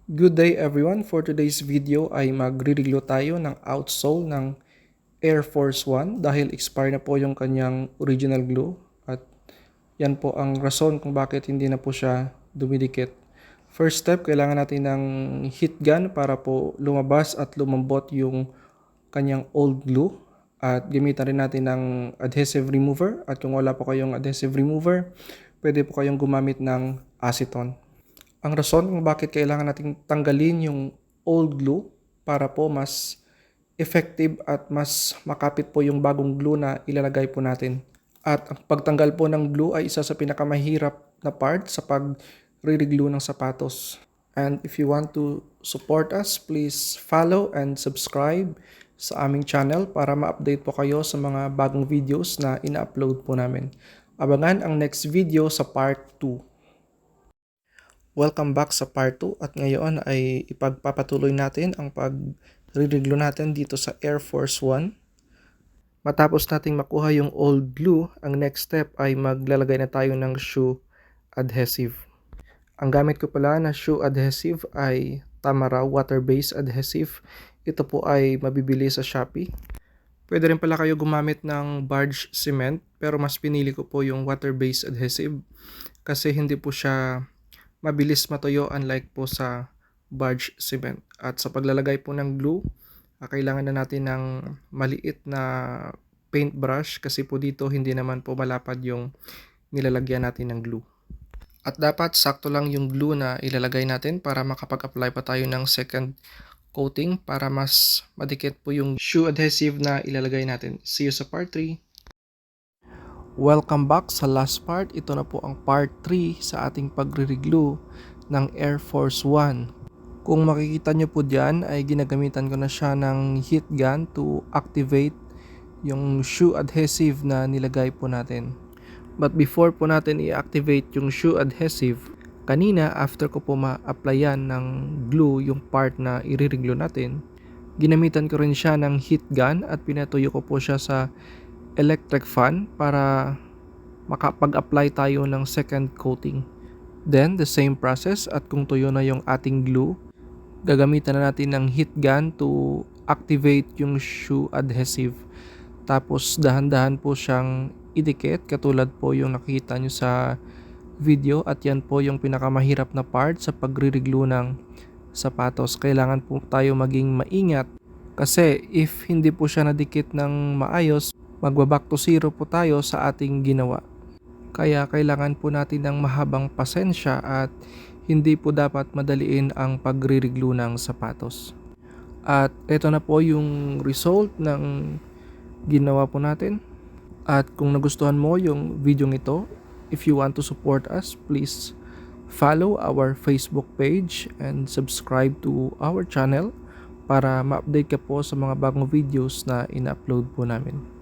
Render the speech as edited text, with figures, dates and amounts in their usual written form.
Good day everyone! For today's video ay magre-review tayo ng outsole ng Air Force One dahil expire na po yung kanyang original glue at yan po ang rason kung bakit hindi na po siya dumidikit. First step, kailangan natin ng heat gun para po lumabas at lumambot yung kanyang old glue at gamitan rin natin ng adhesive remover at kung wala po kayong adhesive remover, pwede po kayong gumamit ng acetone. Ang rason kung bakit kailangan nating tanggalin yung old glue para po mas effective at mas makapit po yung bagong glue na ilalagay po natin. At ang pagtanggal po ng glue ay isa sa pinakamahirap na part sa pag-re-glue ng sapatos. And if you want to support us, please follow and subscribe sa aming channel para ma-update po kayo sa mga bagong videos na ina-upload po namin. Abangan ang next video sa part 2. Welcome back sa part 2 at ngayon ay ipagpapatuloy natin ang pag-re-glue natin dito sa Air Force One. Matapos nating makuha yung old glue, ang next step ay maglalagay na tayo ng shoe adhesive. Ang gamit ko pala na shoe adhesive ay Tamara water-based adhesive. Ito po ay mabibili sa Shopee. Pwede rin pala kayo gumamit ng barge cement pero mas pinili ko po yung water-based adhesive kasi hindi po siya mabilis matuyo unlike po sa barge cement. At sa paglalagay po ng glue, kailangan na natin ng maliit na paintbrush kasi po dito hindi naman po malapad yung nilalagyan natin ng glue. At dapat sakto lang yung glue na ilalagay natin para makapag-apply pa tayo ng second coating para mas madikit po yung shoe adhesive na ilalagay natin. See you sa part 3. Welcome back sa last part. Ito na po ang part 3 sa ating pagre-reglue ng Air Force One. Kung makikita nyo po dyan ay ginagamitan ko na siya ng heat gun to activate yung shoe adhesive na nilagay po natin. But before po natin i-activate yung shoe adhesive, kanina after ko po ma-applyan ng glue yung part na i-reglue natin, ginamitan ko rin siya ng heat gun at pinatuyo ko po siya sa electric fan para makapag-apply tayo ng second coating. Then, the same process at kung tuyo na yung ating glue, gagamitan na natin ng heat gun to activate yung shoe adhesive. Tapos, dahan-dahan po siyang idikit katulad po yung nakita nyo sa video at yan po yung pinakamahirap na part sa pagre-reglue ng sapatos. Kailangan po tayo maging maingat kasi if hindi po siya nadikit ng maayos, magbaback to zero po tayo sa ating ginawa. Kaya kailangan po natin ng mahabang pasensya at hindi po dapat madaliin ang pagre-reglue ng sapatos. At ito na po yung result ng ginawa po natin. At kung nagustuhan mo yung video ito, if you want to support us, please follow our Facebook page and subscribe to our channel para ma-update ka po sa mga bagong videos na ina-upload po namin.